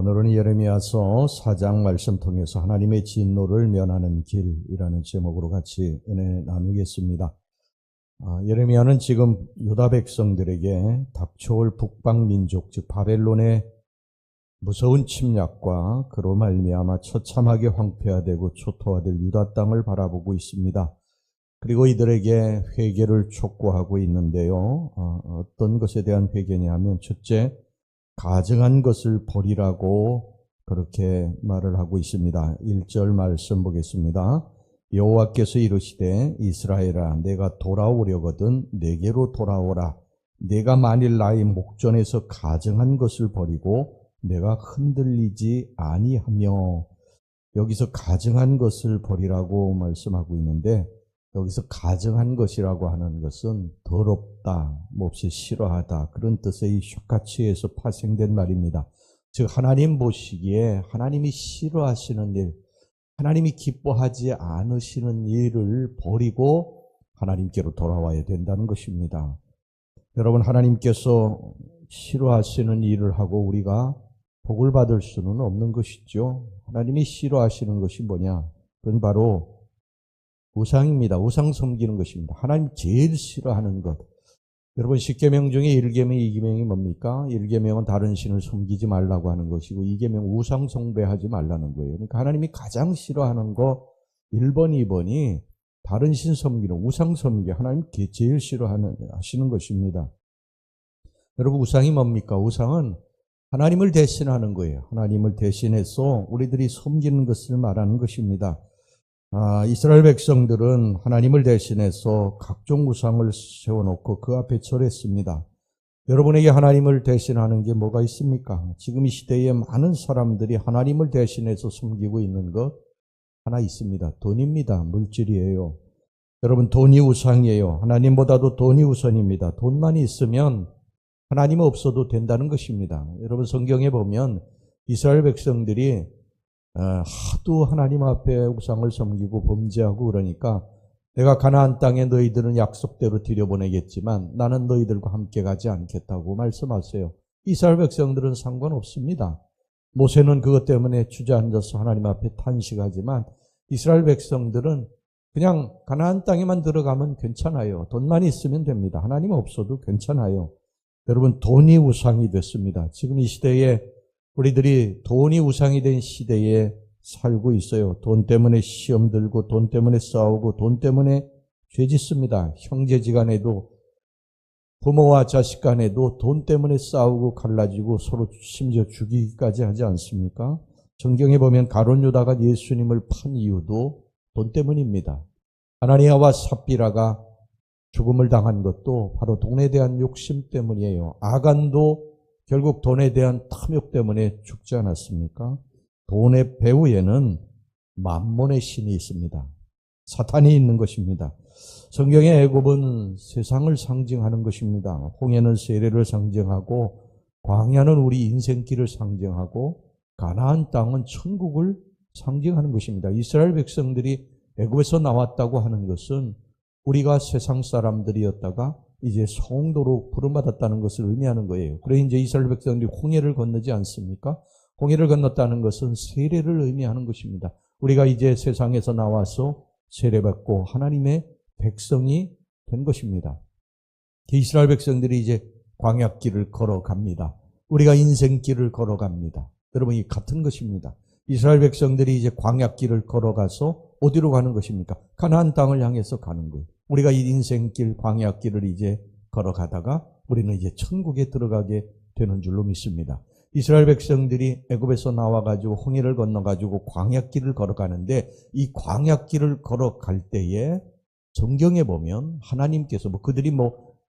오늘은 예레미야서 4장 말씀 통해서 하나님의 진노를 면하는 길이라는 제목으로 같이 은혜 나누겠습니다. 예레미야는 지금 유다 백성들에게 닥쳐올 북방 민족 즉 바벨론의 무서운 침략과 그로 말미암아 처참하게 황폐화되고 초토화될 유다 땅을 바라보고 있습니다. 그리고 이들에게 회개를 촉구하고 있는데요. 어떤 것에 대한 회개냐 하면 첫째, 가증한 것을 버리라고 그렇게 말을 하고 있습니다. 1절 말씀 보겠습니다. 여호와께서 이르시되 이스라엘아 내가 돌아오려거든 내게로 돌아오라. 내가 만일 나의 목전에서 가증한 것을 버리고 내가 흔들리지 아니하며, 여기서 가증한 것을 버리라고 말씀하고 있는데 여기서 가증한 것이라고 하는 것은 더럽다, 몹시 싫어하다 그런 뜻의 쇼카치에서 파생된 말입니다. 즉 하나님 보시기에 하나님이 싫어하시는 일, 하나님이 기뻐하지 않으시는 일을 버리고 하나님께로 돌아와야 된다는 것입니다. 여러분, 하나님께서 싫어하시는 일을 하고 우리가 복을 받을 수는 없는 것이죠. 하나님이 싫어하시는 것이 뭐냐? 그건 바로 우상입니다. 우상 섬기는 것입니다. 하나님 제일 싫어하는 것. 여러분, 10계명 중에 1계명, 2계명이 뭡니까? 1계명은 다른 신을 섬기지 말라고 하는 것이고 2계명 우상 숭배하지 말라는 거예요. 그러니까 하나님이 가장 싫어하는 거 1번, 2번이 다른 신 섬기는 우상 섬기, 하나님 제일 싫어하시는 것입니다. 여러분, 우상이 뭡니까? 우상은 하나님을 대신하는 거예요. 하나님을 대신해서 우리들이 섬기는 것을 말하는 것입니다. 이스라엘 백성들은 하나님을 대신해서 각종 우상을 세워놓고 그 앞에 절했습니다. 여러분에게 하나님을 대신하는 게 뭐가 있습니까? 지금 이 시대에 많은 사람들이 하나님을 대신해서 섬기고 있는 것 하나 있습니다. 돈입니다. 물질이에요. 여러분, 돈이 우상이에요. 하나님보다도 돈이 우선입니다. 돈만 있으면 하나님 없어도 된다는 것입니다. 여러분, 성경에 보면 이스라엘 백성들이 하도 하나님 앞에 우상을 섬기고 범죄하고 그러니까 내가 가나안 땅에 너희들은 약속대로 들여보내겠지만 나는 너희들과 함께 가지 않겠다고 말씀하세요. 이스라엘 백성들은 상관없습니다. 모세는 그것 때문에 주저앉아서 하나님 앞에 탄식하지만 이스라엘 백성들은 그냥 가나안 땅에만 들어가면 괜찮아요. 돈만 있으면 됩니다. 하나님 없어도 괜찮아요. 여러분, 돈이 우상이 됐습니다. 지금 이 시대에 우리들이 돈이 우상이 된 시대에 살고 있어요. 돈 때문에 시험 들고 돈 때문에 싸우고 돈 때문에 죄 짓습니다. 형제지간에도 부모와 자식 간에도 돈 때문에 싸우고 갈라지고 서로 심지어 죽이기까지 하지 않습니까? 성경에 보면 가룟 유다가 예수님을 판 이유도 돈 때문입니다. 아나니아와 삽비라가 죽음을 당한 것도 바로 돈에 대한 욕심 때문이에요. 아간도 결국 돈에 대한 탐욕 때문에 죽지 않았습니까? 돈의 배후에는 만몬의 신이 있습니다. 사탄이 있는 것입니다. 성경의 애굽은 세상을 상징하는 것입니다. 홍해는 세례를 상징하고 광야는 우리 인생길을 상징하고 가나안 땅은 천국을 상징하는 것입니다. 이스라엘 백성들이 애굽에서 나왔다고 하는 것은 우리가 세상 사람들이었다가 이제 성도로 부름받았다는 것을 의미하는 거예요. 그래 이제 이스라엘 백성들이 홍해를 건너지 않습니까? 홍해를 건넜다는 것은 세례를 의미하는 것입니다. 우리가 이제 세상에서 나와서 세례받고 하나님의 백성이 된 것입니다. 이스라엘 백성들이 이제 광야길을 걸어갑니다. 우리가 인생길을 걸어갑니다. 여러분, 이 같은 것입니다. 이스라엘 백성들이 이제 광야길을 걸어가서 어디로 가는 것입니까? 가나안 땅을 향해서 가는 거예요. 우리가 이 인생길, 광야길을 이제 걸어가다가 우리는 이제 천국에 들어가게 되는 줄로 믿습니다. 이스라엘 백성들이 애굽에서 나와가지고 홍해를 건너가지고 광야길을 걸어가는데 이 광야길을 걸어갈 때에 성경에 보면 하나님께서 그들이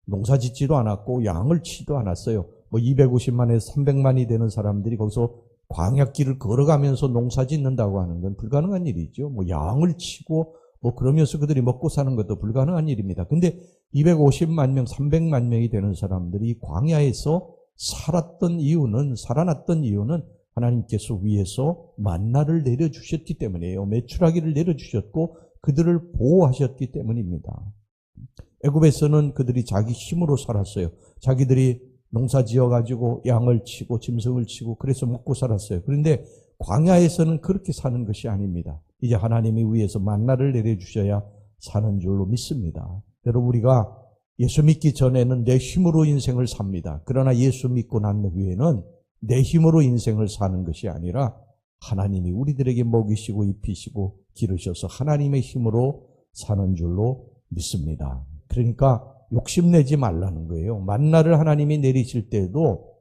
농사 짓지도 않았고 양을 치도 않았어요. 250만에서 300만이 되는 사람들이 거기서 광야길을 걸어가면서 농사 짓는다고 하는 건 불가능한 일이죠. 양을 치고 그러면서 그들이 먹고 사는 것도 불가능한 일입니다. 근데 250만 명, 300만 명이 되는 사람들이 광야에서 살아났던 이유는 하나님께서 위에서 만나를 내려주셨기 때문이에요. 메추라기를 내려주셨고 그들을 보호하셨기 때문입니다. 애굽에서는 그들이 자기 힘으로 살았어요. 자기들이 농사 지어가지고 양을 치고 짐승을 치고 그래서 먹고 살았어요. 그런데 광야에서는 그렇게 사는 것이 아닙니다. 이제 하나님이 위에서 만나를 내려주셔야 사는 줄로 믿습니다. 여러분, 우리가 예수 믿기 전에는 내 힘으로 인생을 삽니다. 그러나 예수 믿고 난 후에는 내 힘으로 인생을 사는 것이 아니라 하나님이 우리들에게 먹이시고 입히시고 기르셔서 하나님의 힘으로 사는 줄로 믿습니다. 그러니까 욕심내지 말라는 거예요. 만나를 하나님이 내리실 때도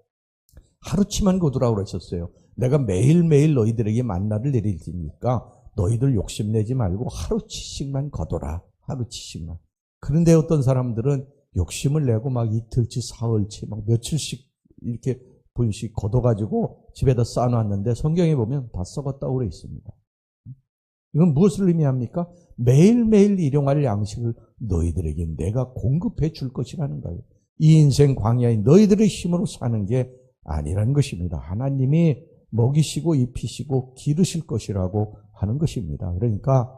하루치만 거두라고 그러셨어요. 내가 매일매일 너희들에게 만나를 내릴 테니까 너희들 욕심내지 말고 하루치씩만 거둬라. 하루치씩만. 그런데 어떤 사람들은 욕심을 내고 막 이틀치, 사흘치, 막 며칠씩 이렇게 분씩 걷어가지고 집에다 쌓아놨는데 성경에 보면 다 썩었다고 그래 있습니다. 이건 무엇을 의미합니까? 매일매일 일용할 양식을 너희들에게 내가 공급해 줄 것이라는 거예요. 이 인생 광야에 너희들의 힘으로 사는 게 아니라는 것입니다. 하나님이 먹이시고 입히시고 기르실 것이라고 하는 것입니다. 그러니까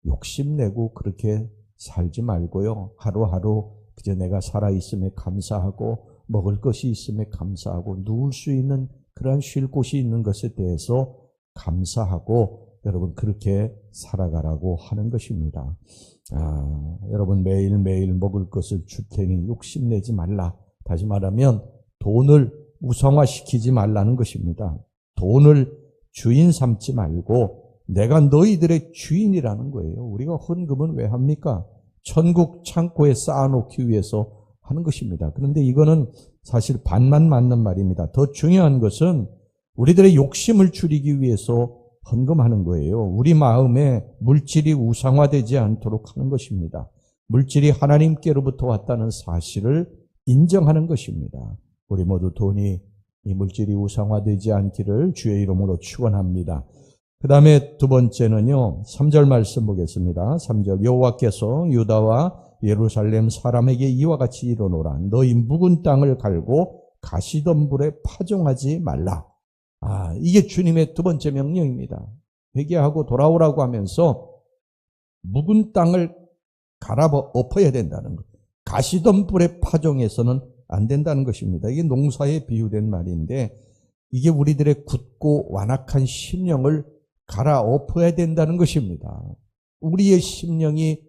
욕심내고 그렇게 살지 말고요. 하루하루 그저 내가 살아있음에 감사하고 먹을 것이 있음에 감사하고 누울 수 있는 그러한 쉴 곳이 있는 것에 대해서 감사하고 여러분 그렇게 살아가라고 하는 것입니다. 여러분 매일매일 먹을 것을 줄 테니 욕심내지 말라. 다시 말하면 돈을 우상화시키지 말라는 것입니다. 돈을 주인 삼지 말고 내가 너희들의 주인이라는 거예요. 우리가 헌금은 왜 합니까? 천국 창고에 쌓아놓기 위해서 하는 것입니다. 그런데 이거는 사실 반만 맞는 말입니다. 더 중요한 것은 우리들의 욕심을 줄이기 위해서 헌금하는 거예요. 우리 마음에 물질이 우상화되지 않도록 하는 것입니다. 물질이 하나님께로부터 왔다는 사실을 인정하는 것입니다. 우리 모두 돈이 이 물질이 우상화되지 않기를 주의 이름으로 축원합니다. 그 다음에 두 번째는요. 3절 말씀 보겠습니다. 3절 여호와께서 유다와 예루살렘 사람에게 이와 같이 이르노라. 너희 묵은 땅을 갈고 가시덤불에 파종하지 말라. 이게 주님의 두 번째 명령입니다. 회개하고 돌아오라고 하면서 묵은 땅을 갈아 엎어야 된다는 것. 가시덤불에 파종해서는 안 된다는 것입니다. 이게 농사에 비유된 말인데 이게 우리들의 굳고 완악한 심령을 갈아 엎어야 된다는 것입니다. 우리의 심령이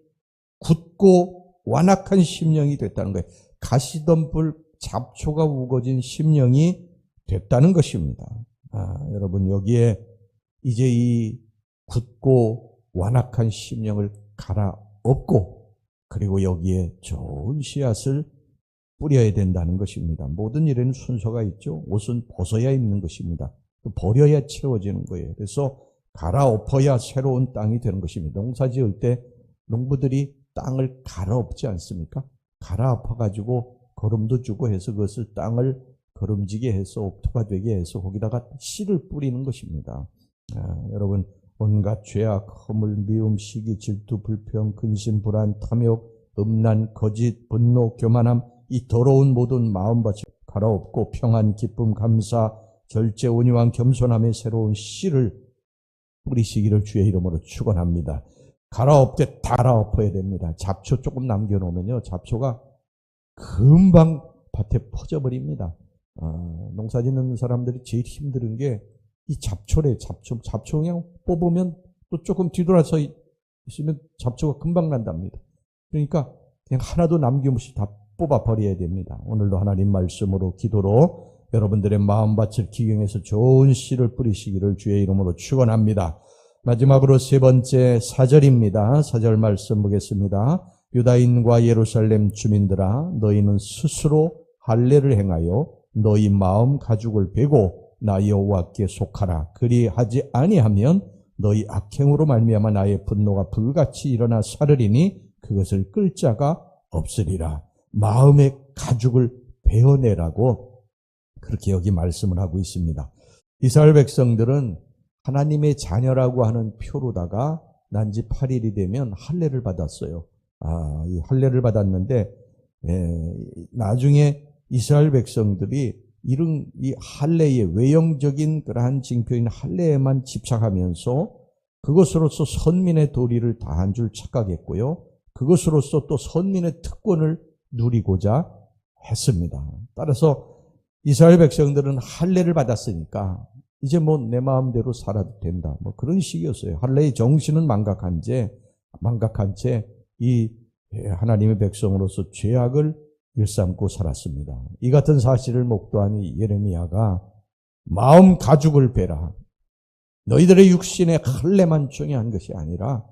굳고 완악한 심령이 됐다는 거예요. 가시덤불 잡초가 우거진 심령이 됐다는 것입니다. 여러분 여기에 이제 이 굳고 완악한 심령을 갈아엎고 그리고 여기에 좋은 씨앗을 뿌려야 된다는 것입니다. 모든 일에는 순서가 있죠. 옷은 벗어야 입는 것입니다. 또 버려야 채워지는 거예요. 그래서 갈아엎어야 새로운 땅이 되는 것입니다. 농사 지을 때 농부들이 땅을 갈아엎지 않습니까? 갈아엎어가지고 거름도 주고 해서 그것을 땅을 거름지게 해서 옥토가 되게 해서 거기다가 씨를 뿌리는 것입니다. 여러분 온갖 죄악, 허물, 미움, 시기, 질투, 불평, 근심, 불안, 탐욕, 음란, 거짓, 분노, 교만함 이 더러운 모든 마음밭을 갈아엎고 평안, 기쁨, 감사, 절제, 온유한 겸손함의 새로운 씨를 뿌리시기를 주의 이름으로 축원합니다. 갈아엎되 다 갈아엎어야 됩니다. 잡초 조금 남겨놓으면요 잡초가 금방 밭에 퍼져버립니다. 농사 짓는 사람들이 제일 힘든 게 이 잡초래. 잡초 그냥 뽑으면 또 조금 뒤돌아서 있으면 잡초가 금방 난답니다. 그러니까 그냥 하나도 남김없이 다 뽑아버려야 됩니다. 오늘도 하나님 말씀으로 기도로 여러분들의 마음밭을 기경해서 좋은 씨를 뿌리시기를 주의 이름으로 축원합니다. 마지막으로 세 번째 4절입니다. 4절 말씀 보겠습니다. 유다인과 예루살렘 주민들아 너희는 스스로 할례를 행하여 너희 마음 가죽을 베고 나 여호와께 속하라. 그리하지 아니하면 너희 악행으로 말미암아 나의 분노가 불같이 일어나 사르리니 그것을 끌 자가 없으리라. 마음의 가죽을 베어내라고 그렇게 여기 말씀을 하고 있습니다. 이스라엘 백성들은 하나님의 자녀라고 하는 표로다가 난지 8일이 되면 할례를 받았어요. 이 할례를 받았는데 나중에 이스라엘 백성들이 이런 이 할례의 외형적인 그러한 징표인 할례에만 집착하면서 그것으로서 선민의 도리를 다한 줄 착각했고요. 그것으로서 또 선민의 특권을 누리고자 했습니다. 따라서 이스라엘 백성들은 할례를 받았으니까 이제 뭐 내 마음대로 살아도 된다. 뭐 그런 식이었어요. 할례의 정신은 망각한 채 이 하나님의 백성으로서 죄악을 일삼고 살았습니다. 이 같은 사실을 목도한 이 예레미야가 마음 가죽을 베라. 너희들의 육신의 할례만 중요한 것이 아니라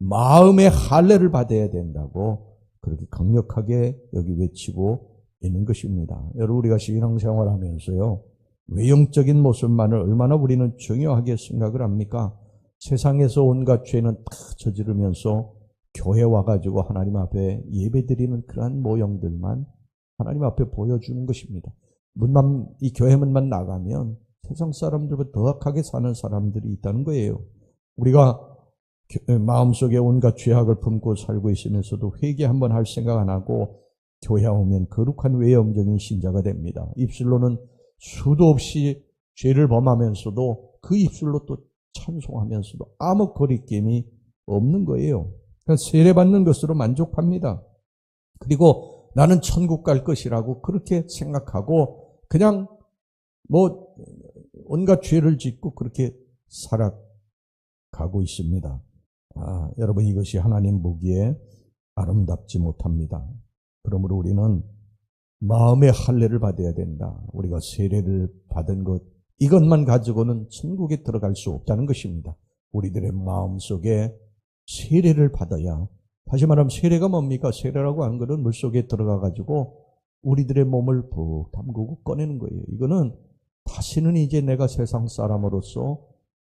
마음의 할례를 받아야 된다고 그렇게 강력하게 여기 외치고 있는 것입니다. 여러분, 우리가 신앙생활 하면서요, 외형적인 모습만을 얼마나 우리는 중요하게 생각을 합니까? 세상에서 온갖 죄는 다 저지르면서 교회 와가지고 하나님 앞에 예배드리는 그러한 모형들만 하나님 앞에 보여주는 것입니다. 이 교회 문만 나가면 세상 사람들보다 더 악하게 사는 사람들이 있다는 거예요. 우리가 마음속에 온갖 죄악을 품고 살고 있으면서도 회개 한번 할 생각 안 하고 교회 오면 거룩한 외형적인 신자가 됩니다. 입술로는 수도 없이 죄를 범하면서도 그 입술로 또 찬송하면서도 아무 거리낌이 없는 거예요. 세례받는 것으로 만족합니다. 그리고 나는 천국 갈 것이라고 그렇게 생각하고 그냥 뭐 온갖 죄를 짓고 그렇게 살아가고 있습니다. 여러분, 이것이 하나님 보기에 아름답지 못합니다. 그러므로 우리는 마음의 할례를 받아야 된다. 우리가 세례를 받은 것, 이것만 가지고는 천국에 들어갈 수 없다는 것입니다. 우리들의 마음속에 세례를 받아야, 다시 말하면 세례가 뭡니까? 세례라고 하는 것은 물속에 들어가 가지고 우리들의 몸을 푹 담그고 꺼내는 거예요. 이거는 다시는 이제 내가 세상 사람으로서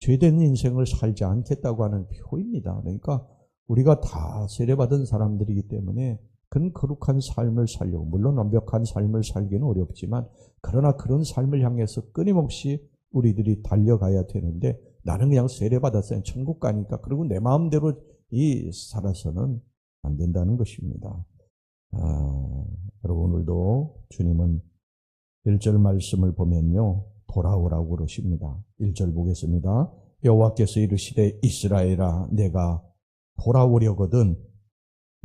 죄된 인생을 살지 않겠다고 하는 표입니다. 그러니까 우리가 다 세례받은 사람들이기 때문에 그런 거룩한 삶을 살려고, 물론 완벽한 삶을 살기는 어렵지만 그러나 그런 삶을 향해서 끊임없이 우리들이 달려가야 되는데, 나는 그냥 세례받았어요, 천국 가니까, 그리고 내 마음대로 살아서는 안 된다는 것입니다. 여러분, 오늘도 주님은 1절 말씀을 보면요, 돌아오라고 그러십니다. 1절 보겠습니다. 여호와께서 이르시되 이스라엘아, 내가 돌아오려거든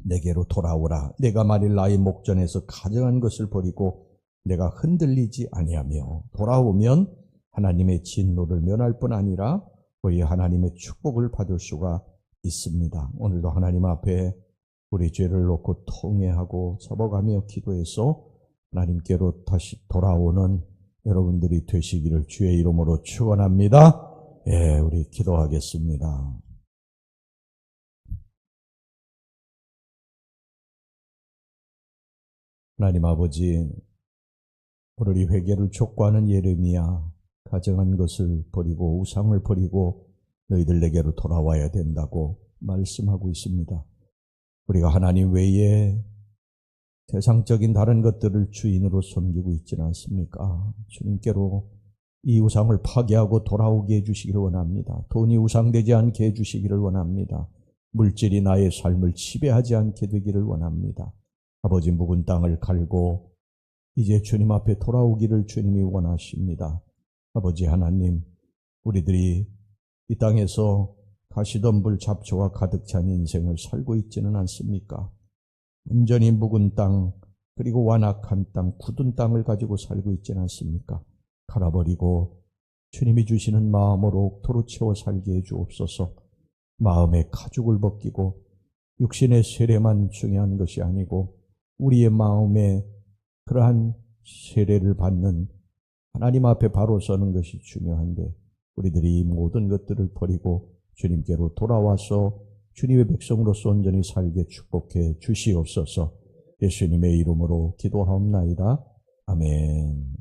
내게로 돌아오라. 내가 만일 나의 목전에서 가정한 것을 버리고 내가 흔들리지 아니하며 돌아오면 하나님의 진노를 면할 뿐 아니라 우리 하나님의 축복을 받을 수가 있습니다. 오늘도 하나님 앞에 우리 죄를 놓고 통회하고 접어가며 기도해서 하나님께로 다시 돌아오는 여러분들이 되시기를 주의 이름으로 축원합니다. 예, 우리 기도하겠습니다. 하나님 아버지, 오늘 이 회개를 촉구하는 예레미야, 가정한 것을 버리고 우상을 버리고 너희들 내게로 돌아와야 된다고 말씀하고 있습니다. 우리가 하나님 외에 세상적인 다른 것들을 주인으로 섬기고 있지는 않습니까? 주님께로 이 우상을 파괴하고 돌아오게 해주시기를 원합니다. 돈이 우상되지 않게 해주시기를 원합니다. 물질이 나의 삶을 지배하지 않게 되기를 원합니다. 아버지, 묵은 땅을 갈고 이제 주님 앞에 돌아오기를 주님이 원하십니다. 아버지 하나님, 우리들이 이 땅에서 가시덤불 잡초가 가득 찬 인생을 살고 있지는 않습니까? 온전히 묵은 땅, 그리고 완악한 땅, 굳은 땅을 가지고 살고 있지는 않습니까? 갈아버리고 주님이 주시는 마음으로 옥토로 채워 살게 해 주옵소서. 마음의 가죽을 벗기고 육신의 세례만 중요한 것이 아니고 우리의 마음에 그러한 세례를 받는 하나님 앞에 바로 서는 것이 중요한데, 우리들이 이 모든 것들을 버리고 주님께로 돌아와서 주님의 백성으로서 온전히 살게 축복해 주시옵소서. 예수님의 이름으로 기도하옵나이다. 아멘.